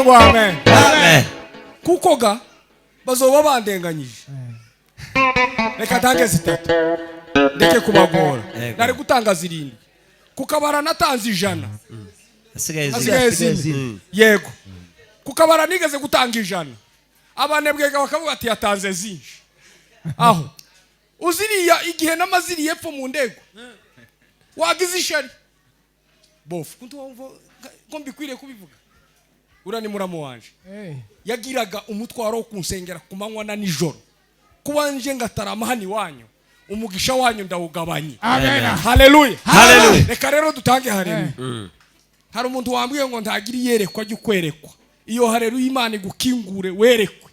ngo amen. Amen. Kuko ga bazoba bandenganyije. Reka tange zitatu. Ndeke kubagora. Nari gutanga zirindwi. Kukabara natanze 100. Asigaye zindi. Yego. Kukabara nigeze gutanga 100. Abanebwega bakavuga ati yatanze zinshi. Aho. Uziriya igihe namaziriye epfo mu ndego. Wagize ishari. Bofu. Kuntu wumva ko mbikwiriye kubivuga. Urani muramu wanje. Yagiraga umutwaro wo kunsengera kumanywa na nijoro. Kubanje ngatarama hani wanyu. Umugisha wanyu ndawugabanye. Amen. Haleluya. Haleluya. Reka rero dutange haleluya. Hari umuntu wambwiye ngo ntagiri yerekwa ry'ukwerekwa. Iyo haleluya Imana igukingure werekwe.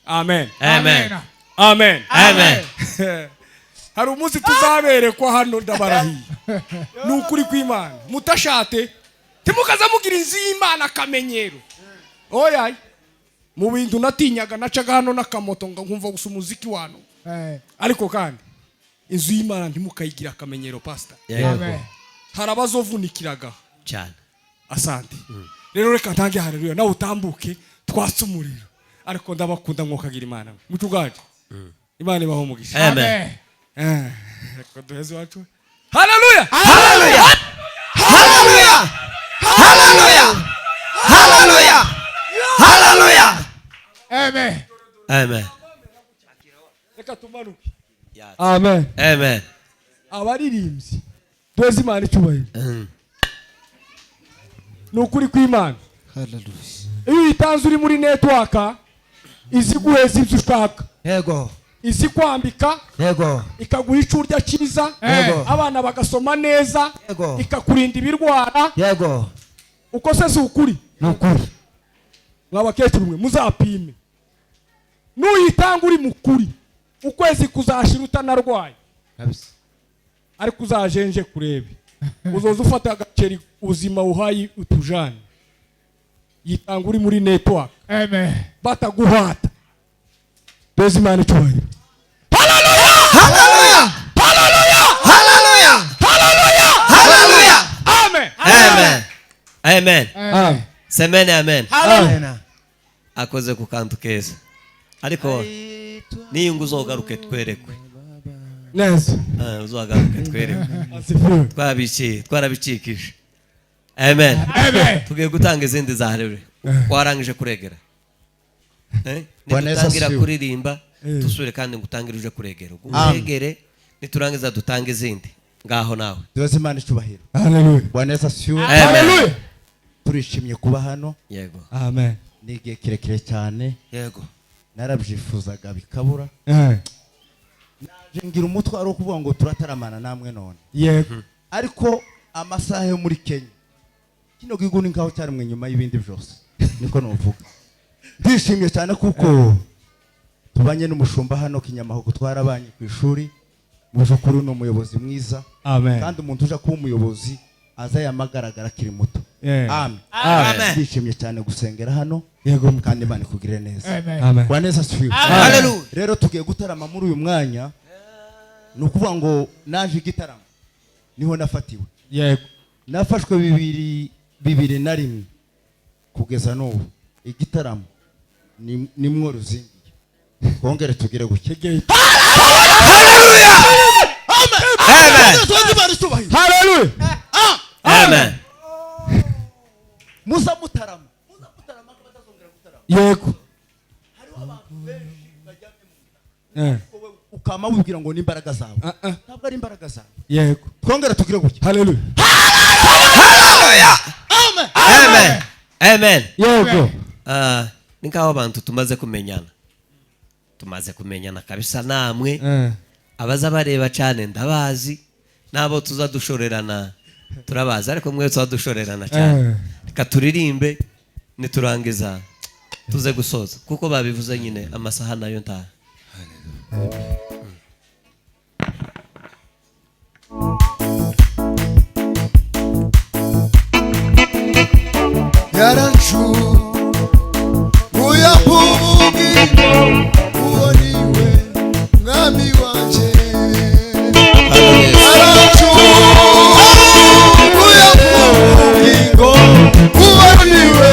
Amen. Amen. Amen. Amen. Hari umunsi tuzaberekwa hano ndabarahiye. Nukuri kw'Imana. Mutashate. Timukaza mugira inzi y'Imana kamenyero. Oya. Mu bintu natinyaga nacaga hano nakamoto nkumva gusa umuziki wano. Ariko kandi inzu y'Imana ntimukayigira akamenyero pastor. Amen. Harabazovunikiraga cyane. Asante. Rero reka ntange haleluya nawe utambuke twatse umuriro. Ariko ndabakunda mwokagira Imana. Mutugaje. Imana ibaho umugisha. Amen. Reka duheze wacu. Haleluya. Haleluya. Haleluya. Haleluya. Haleluya. Haleluya. Amen. Amen. Reka tumanuke. Amen. Amen. Abaririmbyi twese Imana icyubahiro. Nukuri kw'Imana. Haleluya. Iyo itanze uri muri network iziguheza ibyo ushaka. Yego. Izi kwambika. Yego. Ikaguha icurya cyiza. Yego. Abana bagasoma neza. Yego. Ikakurinda ibirwara. Yego. Uko se ukuri? Nukuri. Mwabakecuru mwe muzapime. Nuyitanga uri mukuri. Ukwezi kuzashira utanarwaye. Kabisa. Ariko uzajenje kurebe. Uzoza ufata agaceri uzima uhayi utujane. Yitanga uri muri network. Amen. Bataguhata. Twese Imana icyubahiro. Haleluya! Haleluya! Haleluya! Haleluya! Haleluya! Amen. Amen. Amen. Amen. Semene amen. Amen. Akoze ku kantu keza. Ariko niyungu uzogaruke twerekwe. Neza. Uzogaruke twerekwe. Twarabicikije. Amen. Amen. Tugiye gutanga izindi za haleluya. Warangije kuregera. Nitangira kuririmba tusure kandi ngutangirije kuregera. Kuregere niturangiza dutanga izindi. Ngaho nawe. Twese Imana icyubahiro. Haleluya. Bwana asifiwe. Haleluya. Turishimye kuba hano. Yego. Amen. Nigiye kirekire cyane. Yego. Narabyifuzaga bikabura. Naje ngira umutwaro wo kuvuga ngo turataramana namwe none. Yego. Ariko amasaha yo muri Kenya kino giguni ngaho cyari mwe nyuma y'ibindi byose. Niko novuga. Ndishimye cyane kuko tubanye n'umushumba hano Kinyamahugu twarabanye ku ishuri. Mujukuru no umuyobozi mwiza. Amen. Kandi umuntu uje kuba umuyobozi aza yamagaragara kiri muto. Amen. Amen. Ndishimye cyane gusengera hano. Yego kandi Imana ikugirire neza. Amen. Bwana asifiwe. Haleluya. Rero tugiye gutarama muri uyu mwanya. Nukuvuga ngo naje igitaramo niho nafatiwe. Yego. Nafashwe 2001 kugeza n'ubu. Igitaramo ni mworozingi. Kongere tugire guke. Haleluya. Amen. Haleluya. Amen. Musa mutarama batazongera gutarama. Yego. Hariho abantu benshi bajyamye mu ukama wibwira ngo ni imbaraga zawe. Ntabwo ari imbaraga zawe. Yego. Kongera tugire guke. Haleluya. Haleluya. Amen. Amen. Amen. Yego. Ninkaho abantu tumaze kumenyana kabisa namwe. Abaza bareba cyane ndabazi nabo tuzadushorerana turabaza ariko mwe tuzadushorerana cyane. Reka turirimbe niturangiza tuze gusoza kuko babivuze nyine amasaha nayo nta. Yaranchu Muyapugino Uoniwe Ngami wanje Yaranchu Muyapugino Uoniwe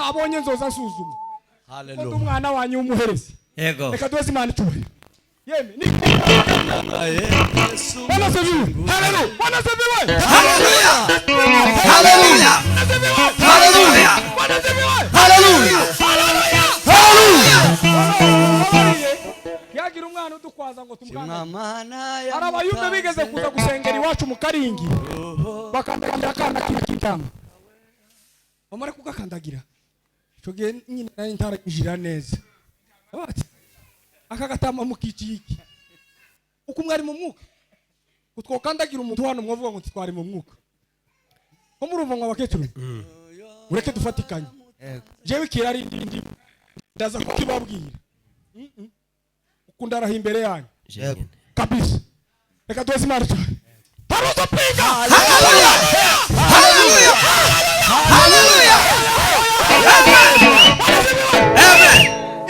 ntabonye nzoza nsuzuma Hallelujah. ko umwana wanyu umuhereze Yego. reka duhe Imana icyubahiro yeme ni Yesu. wanasebiwe haleluya wanasebiwe Hallelujah. Hallelujah. Hallelujah. Hallelujah. Hallelujah. Yagira umwana udukwaza ngo tumwana. Mana ya. Arabayumbe bigeze kuza gusengera iwacu mu Karingi. Bakandagira akana k'intama. Bamara kugakandagira. Ico gihe nyine nari ntaragijira neza. Bati aka gatama mukiki iki. Uko mwari mu mwuka. Utwokandagira umuntu hano mwavuga ngo twari mu mwuka. Ko murumva ngo abakecuru. Ureke dufatikanye. Jewe kirari ndi ndaza kukibabwira. Ukundaraha imbere yanyu. Kabisa. Reka duhe Imana cyane. Taruzo pinga. Hallelujah. Hallelujah. Hallelujah. Amen.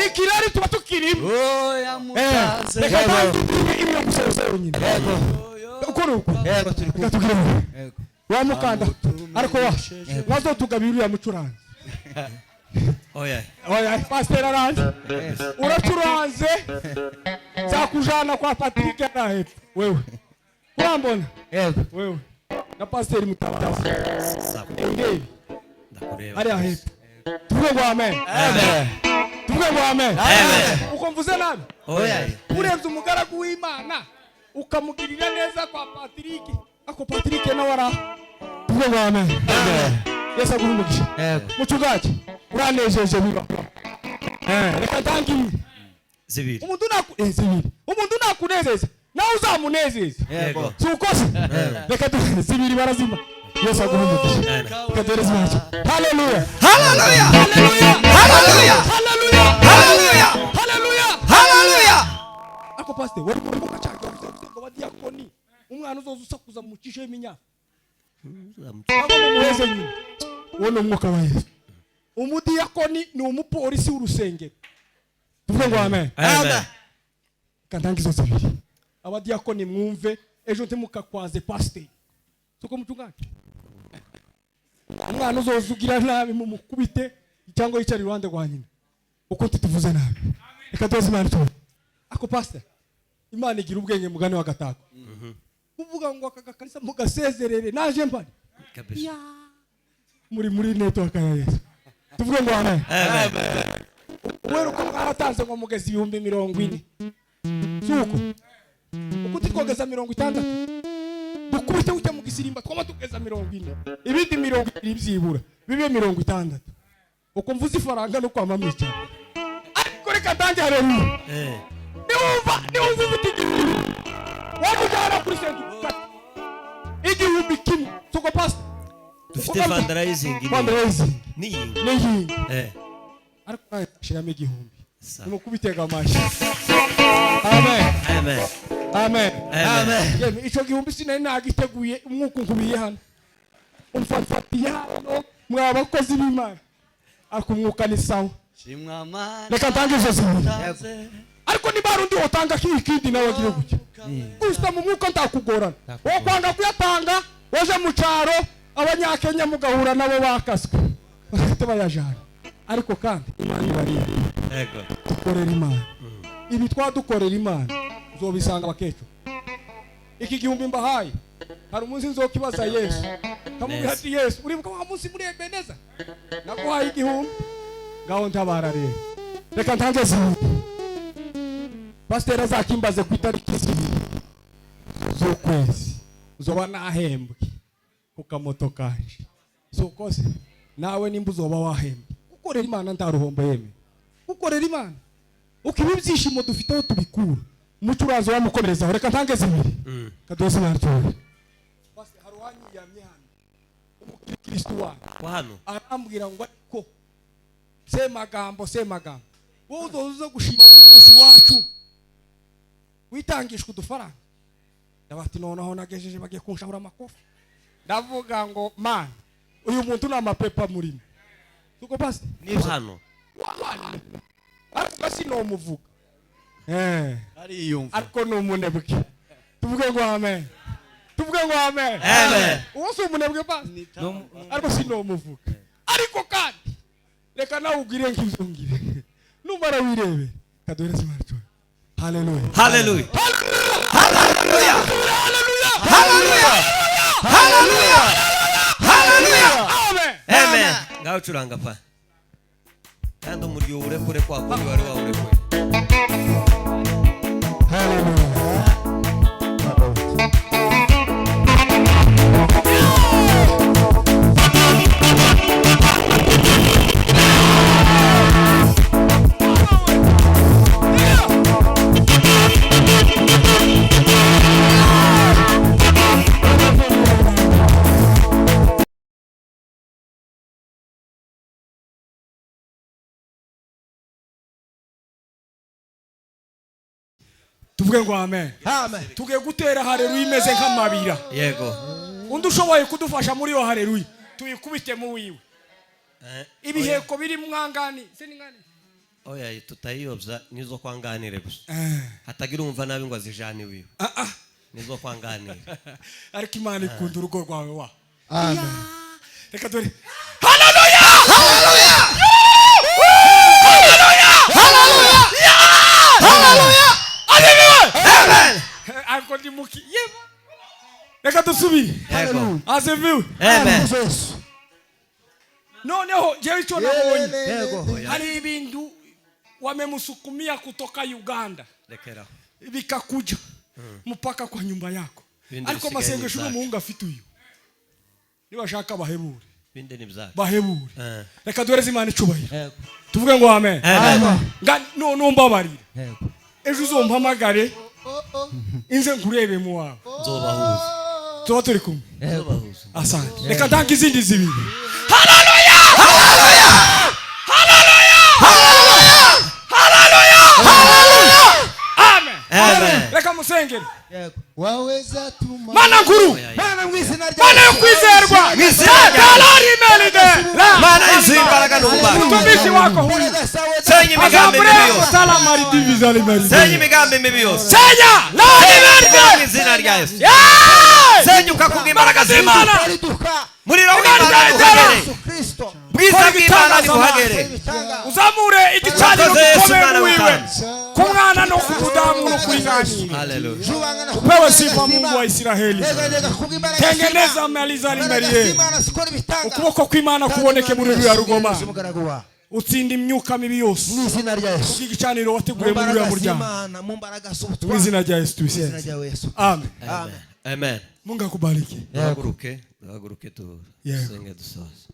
Ikirari tuba tukirimo. Oh ya mutaze. Reka duhe ibyo gusezera nyine. Ukora uko. Reka tukirimo. Wa mukanda. Ariko wazotugabira ya mucuranzi. Oya. Oya pastor aranje. Uracuranze. Zakujana kwa Patrick na hepfo. Wewe. Kurambona? Wewe. Na pastor Mutabazi. Ndebi. Ndakureba. Ari hepfo. Tuvuge ngo amen. Amen. Tuvuge ngo amen. Amen. Uko mvuze nabi? Oya. Urenze umugaragu w'Imana ukamugirira neza kwa Patrick. Ako Patrick na wara. Tuvuge ngo amen. Amen. Yesu agumugisha. Muchungaji. Uranejeje biba. Reka tangi. Zibiri. Umuntu nakunezeza. Na uzamunezeza. Yego. Sukose. Reka zibiri barazima. Yesu agumugisha. Reka dereza macho. Hallelujah. Hallelujah. Hallelujah. Hallelujah. Hallelujah. Hallelujah. Hallelujah. Hallelujah. Ako pastor wari muri mukacyanga ngo badiakoni. Umwana uzoza usakuza mu cishe iminya. Aba muheze nyine. Wone umwuka wa Yesu. Umudiyakoni ni umupolisi w'urusengero. Tuvuge ngo amen. Amen. Kandangizo zibiri. Abadiyakoni mwumve ejo ntimukakwaze pastor. Soko mutunganye. Umwana uzozugira nabi mu mukubite cyangwa yicari iruhande rwa nyina. Uko tutuvuze nabi. Reka tuze Imana cyo. Ako pastor. Imana igira ubwenge mugane wa gatako. Uvuga ngo akakanisa mugasezerere naje mbari. Kabisa. Muri network ya Yesu. Tuvuge ngo amen. Amen. Wewe uko mwaratanze ngo mugezi 40. Suko. Uko tikogeza 60. Dukubite ujya mu gisirimba twama tugeza 40. Ibindi 20 byibura. Bibe 60. Uko mvuze ifaranga no kwamamica. Ariko reka tange haleluya. Niwumva utigirira. Wabujara kuri sentu. Igihumbi kimwe. Suko pastor. Dufite fundraising ni. Ariko shirame igihumbi. Nimukubitega amashi. Amen. Amen. Amen. Amen. Yeme ico gihumbi sinari nagiteguye umwuka nkubiye hano. Umfatiye hano mwabakozi b'Imana. Ariko umwuka ni sawa. Shimwa mana. Reka tange Yesu. Ariko ni barundi otanga kindi nawe agire gutya. Gusta mu mwuka ntakugorana. Wo kwanga kuyatanga waje mu caro abanyakenya mugahura nabo bakaswe. Bafite bayajana. Ariko kandi Imana ibariye. Yego. Dukorera Imana. Ibi twadukorera Imana uzobisanga bakecho. Iki gihumbi mbahaye hari umunsi nzokibaza Yesu. Kamubwira ati Yesu uribuka wa munsi muri Ebeneza. Naguhaye igihumbi. Ngaho ntabara rero. Reka ntange zimwe. Pastor azakimbaze ku itariki z'ukwezi. Uzoba nahembwe ku kamoto kanje. Sokose nawe nimba uzoba wahembwe. Ukorera Imana ntaruhombo yeme. Ukorera Imana. Ukibi byishimo dufite aho tubikura. Umucuranzi wamukomereza reka ntange zibiri. Kadoze Imana cyo. Pastor haruhanyi yamye hano. Umukristo wa hano. Arambwira ngo ariko semagambo. Wowe uzoza gushima buri munsi wacu. Witangishwa udufaranga. Ndabati noneho nagejeje bagiye kunshahura amakofi. Ndavuga ngo man uyu muntu namapepa murimo. Tuko pastor ni hano. Ariko sinomuvuga. Ari yumva. Ariko no munebwe. Tuvuge ngo amen. Amen. Uwo si umunebwe pastor. Ariko sinomuvuga. Ariko kandi reka nawe ugire nk'ibyo ngire numara wirebe kaduhereze Imana icyubahiro. Haleluya. Hallelujah. Haleluya. Haleluya. Haleluya. Haleluya. Amen. Amen. Ngaho curanga pa. Kandi umuryo urekure kwa kundi wari wawurekuye. Tuvuge ngo amen. Amen. Tugiye gutera haleluya imeze nk'amabira. Yego. Undi ushoboye kudufasha muri yo haleluya tuyikubite mu wiwe. Ibiheko biri mwangani se ni ngani? Oya tutayiyobya nizo kwanganire gusa. Hatagira umva nabi ngo azijane wiwe. Nizo kwanganire. Ariko Imana ikunda urugo rwawe wa. Amen. Reka dore. Haleluya! Haleluya! Haleluya! Haleluya! Amen. Ariko ndi muki. Yeba. Reka dusubire. Yego. Azeviwe. Amen. Noneho jewe icyo nabonye. Yego. Hari ibintu wamemusukumia kutoka Uganda. Lekera. Bikakuja mpaka kwa nyumba yako. Bindi Ariko bisigaye masengesho ni n'umuhungu afite uyu. Niba shaka bahebure. Binde ni byacu. Bahebure. Reka duhereze Imana icubahiro. Yego. Tuvuge ngo amen. Amen. Numbabarira. Yego. Ejo uzompamagare inze nkurebe mu wawe. Nzobahuza. Tuba turi kumwe. Nzobahuza. Asante. Reka ntange izindi zibiri. Amen. Reka musengere. Yego. Waweza tuma Mana nkuru. Mana mu izina rya Mana yo kwizerwa. Mana izi imbaraga n'ububasha. Mtumishi wako huyu. Senya imigambi mibi yose. Sala mari diviza limari. Senya imigambi mibi yose. Senya. Senya mu izina rya Yesu. Senya ukakuga imbaraga z'Imana. Muriro w'Imana uhagere. Kristo. Bwiza bw'Imana nibuhagere. Uzamure igicaniro gikomeye wiwe. Yesu. Ku mwana no ku mudamu no kuri nani. Hallelujah. Pewe sifa Mungu wa Israeli. Tengeneza maliza limariye. Ukuboko kw'Imana kuboneke muri ruriya rugoma. Utsinda imyuka mibi yose. Mu izina rya Yesu. Igicaniro wateguye muri ruriya muryango. Mu mbaraga Mu z'ubutwari. izina rya Yesu Mu izina tubisenge. rya Yesu. Amen. Amen. Amen. Mungu akubariki. Duhaguruke tu Yego. senge dusoze.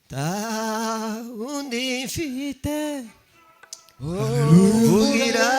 Ta undi mfite vugira